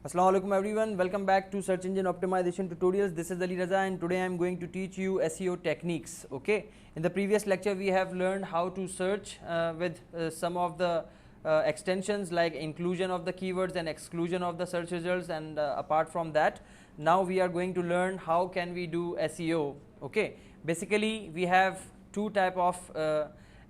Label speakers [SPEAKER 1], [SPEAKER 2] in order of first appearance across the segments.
[SPEAKER 1] Assalamu alaikum everyone, welcome back to search engine optimization tutorials. This is Raza and today I am going to teach you SEO techniques. Okay, in the previous lecture we have learned how to search with some of the extensions like inclusion of the keywords and exclusion of the search results, and apart from that now we are going to learn how can we do SEO. Okay, basically we have two type of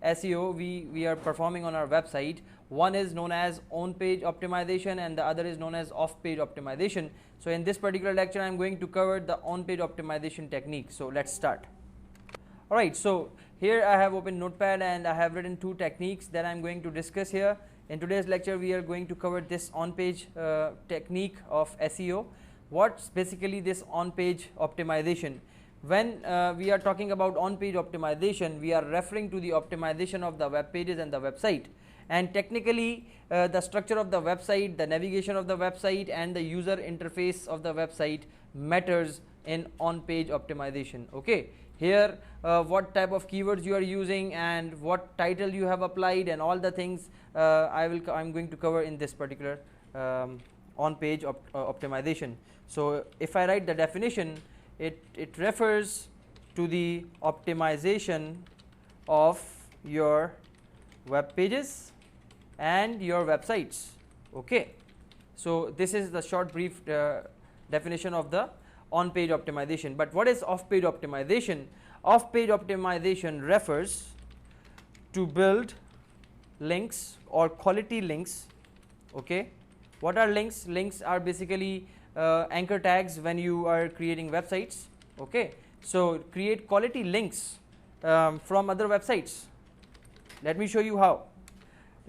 [SPEAKER 1] SEO we are performing on our website. One is known as on page optimization and the other is known as off page optimization. So in this particular lecture I am going to cover the on page optimization technique. So let's start. Alright, so here I have opened Notepad and I have written two techniques that I am going to discuss here. In today's lecture we are going to cover this on page technique of SEO. What's basically this on page optimization? When we are talking about on page optimization, we are referring to the optimization of the web pages and the website. And technically the structure of the website, the navigation of the website and the user interface of the website matters in on page optimization. Okay, here what type of keywords you are using and what title you have applied and all the things I'm going to cover in this particular on page optimization. So if I write the definition, it refers to the optimization of your web pages and your websites. Okay, so this is the short brief definition of the on page optimization. But what is off page optimization? Off page optimization refers to build links or quality links. Okay, what are links? Links are basically anchor tags when you are creating websites. Okay, so create quality links from other websites. Let me show you how.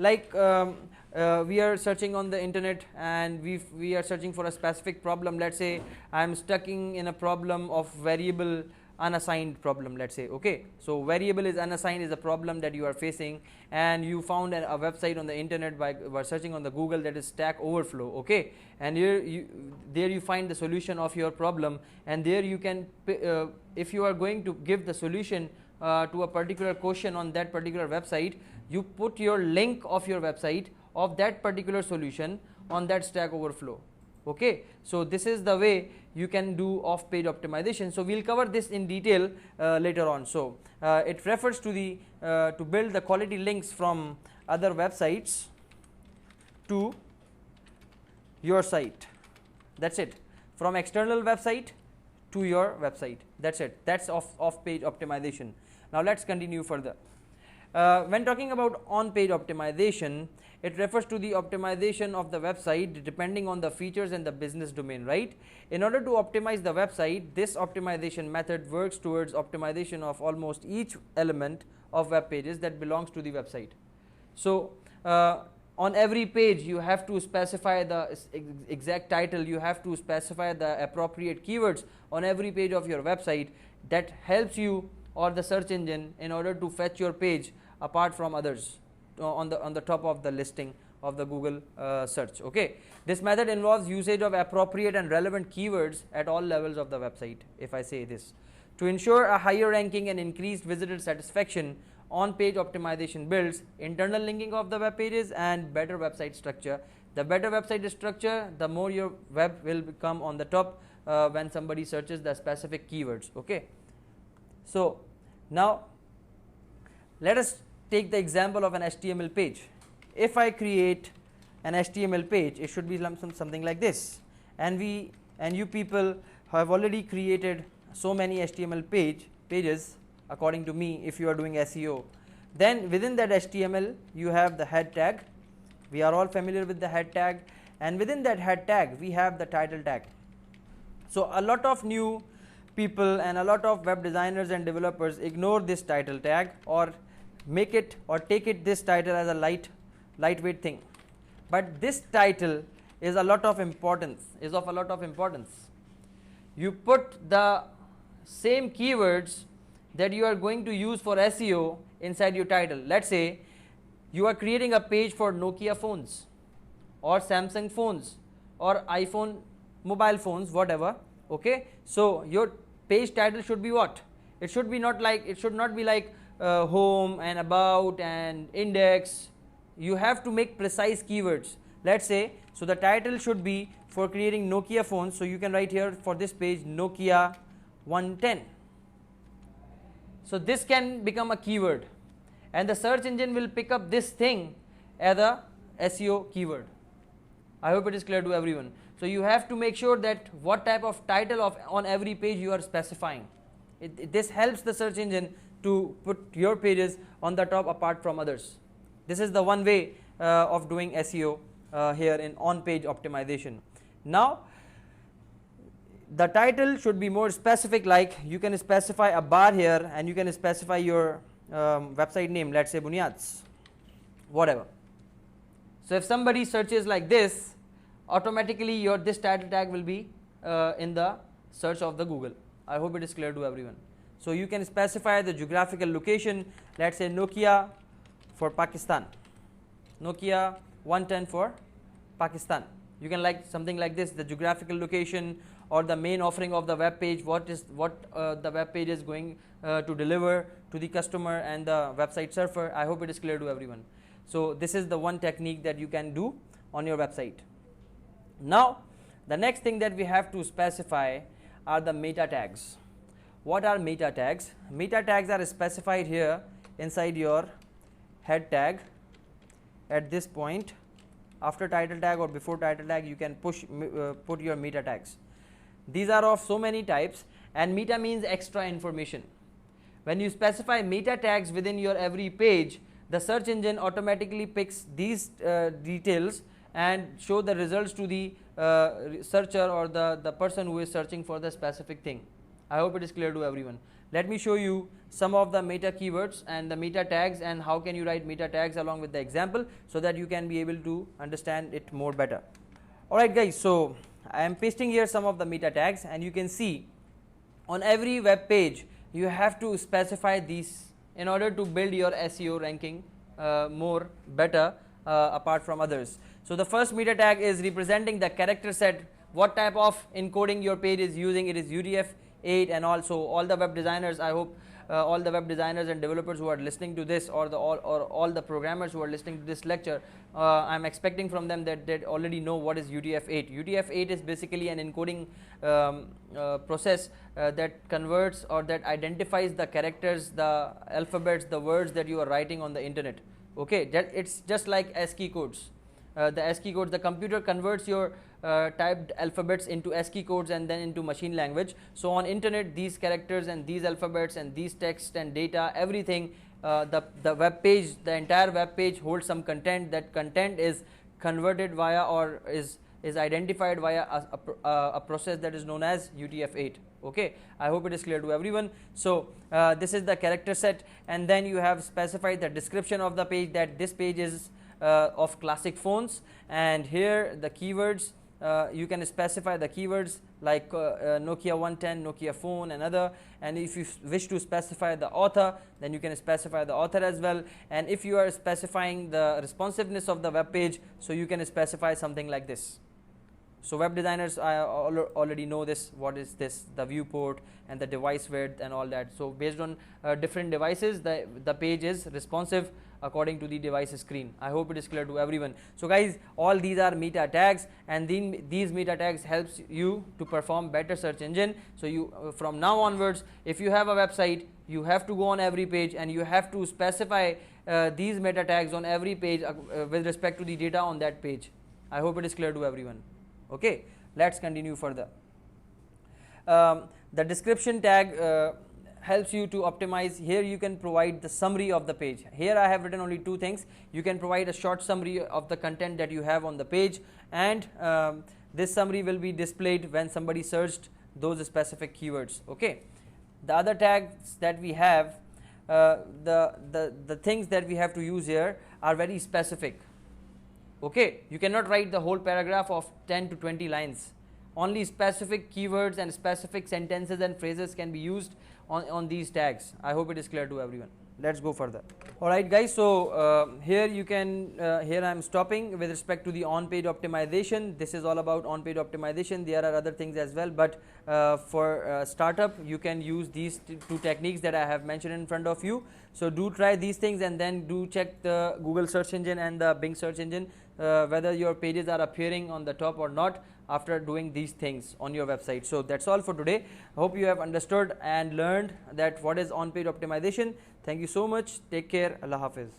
[SPEAKER 1] Like we are searching on the internet and we are searching for a specific problem. Let's say I am stuck in a problem of variable unassigned problem, let's say. Okay, so variable is unassigned is a problem that you are facing, and you found a website on the internet by searching on the Google, that is Stack Overflow. Okay, and there you find the solution of your problem, and there you can if you are going to give the solution to a particular question on that particular website, you put your link of your website of that particular solution on that Stack Overflow. Okay, so this is the way you can do off page optimization. So we'll cover this in detail later on. So it refers to the to build the quality links from other websites to your site. That's it, from external website to your website. That's it, that's off page optimization. Now let's continue further. When talking about on page optimization, it refers to the optimization of the website depending on the features and the business domain, right? In order to optimize the website, this optimization method works towards optimization of almost each element of web pages that belongs to the website. So on every page you have to specify the exact title, you have to specify the appropriate keywords on every page of your website. That helps you or the search engine in order to fetch your page apart from others on the top of the listing of the Google search. Okay, this method involves usage of appropriate and relevant keywords at all levels of the website. If I say this, to ensure a higher ranking and increased visitor satisfaction, on page optimization builds internal linking of the web pages and better website structure. The better website structure, the more your web will become on the top when somebody searches the specific keywords. Okay, so now let us take the example of an HTML page. If I create an HTML page, it should be something like this, and you people have already created so many HTML pages according to me. If you are doing SEO, then within that HTML you have the head tag. We are all familiar with the head tag, and within that head tag we have the title tag. So a lot of new people and a lot of web designers and developers ignore this title tag or make it or take it this title as a lightweight thing, but this title is of a lot of importance. You put the same keywords that you are going to use for SEO inside your title. Let's say you are creating a page for Nokia phones or Samsung phones or iPhone mobile phones, whatever. Okay, so your page title should be what? It should be not like home and about and index. You have to make precise keywords. Let's say, so the title should be for creating Nokia phones. So you can write here for this page Nokia 110. So this can become a keyword, and the search engine will pick up this thing as a SEO keyword. I hope it is clear to everyone. So you have to make sure that what type of title on every page you are specifying. This helps the search engine to put your pages on the top apart from others. This is the one way of doing SEO here in on-page optimization. Now, the title should be more specific, like you can specify a bar here and you can specify your website name, let's say Bunyads, whatever. So if somebody searches like this, automatically this title tag will be in the search of the Google. I hope it is clear to everyone. So you can specify the geographical location, let's say Nokia for Pakistan, Nokia 110 for Pakistan. You can like something like this, the geographical location or the main offering of the web page, what the web page is going to deliver to the customer and the website surfer. I hope it is clear to everyone. So this is the one technique that you can do on your website. Now the next thing that we have to specify are the meta tags. What are meta tags? Meta tags are specified here inside your head tag. At this point, after title tag or before title tag, you can put your meta tags. These are of so many types, and meta means extra information. When you specify meta tags within your every page, the search engine automatically picks these details and show the results to the searcher or the person who is searching for the specific thing. I hope it is clear to everyone. Let me show you some of the meta keywords and the meta tags and how can you write meta tags along with the example, so that you can be able to understand it more better. Alright guys, so I am pasting here some of the meta tags, and you can see on every web page you have to specify these in order to build your SEO ranking more better apart from others. So the first meta tag is representing the character set, what type of encoding your page is using. It is UTF-8, and also all the web designers, I hope all the web designers and developers who are listening to this, or all the programmers who are listening to this lecture, I'm expecting from them that they already know what is UTF-8. UTF-8 is basically an encoding process that converts or that identifies the characters, the alphabets, the words that you are writing on the internet. Okay, it's just like ASCII codes. The ASCII codes, the computer converts your typed alphabets into ASCII codes and then into machine language. So on internet, these characters and these alphabets and these text and data, everything, the web page, the entire web page holds some content. That content is converted via or is identified via a process that is known as UTF-8. Okay, I hope it is clear to everyone. So this is the character set, and then you have specified the description of the page, that this page is of classic phones, and here the keywords, you can specify the keywords like Nokia 110, Nokia phone and other, and if you wish to specify the author, then you can specify the author as well. And if you are specifying the responsiveness of the web page, so you can specify something like this. So web designers already know this, what is this, the viewport and the device width and all that. So based on different devices, the page is responsive according to the device screen. I hope it is clear to everyone. So guys, all these are meta tags, and these meta tags helps you to perform better search engine. So you from now onwards, if you have a website, you have to go on every page and you have to specify these meta tags on every page with respect to the data on that page. I hope it is clear to everyone. Okay, let's continue further. The description tag helps you to optimize. Here you can provide the summary of the page. Here I have written only two things. You can provide a short summary of the content that you have on the page, and this summary will be displayed when somebody searched those specific keywords. Okay, the other tags that we have, the things that we have to use here are very specific. Okay, you cannot write the whole paragraph of 10 to 20 lines. Only specific keywords and specific sentences and phrases can be used on these tags. I hope it is clear to everyone. Let's go further. Alright guys, so here you can, here I am stopping with respect to the on-page optimization. This is all about on-page optimization. There are other things as well, but for startup, you can use these two techniques that I have mentioned in front of you. So do try these things, and then do check the Google search engine and the Bing search engine. whether your pages are appearing on the top or not after doing these things on your website. So that's all for today. I hope you have understood and learned that what is on-page optimization. Thank you so much. Take care. Allah Hafiz.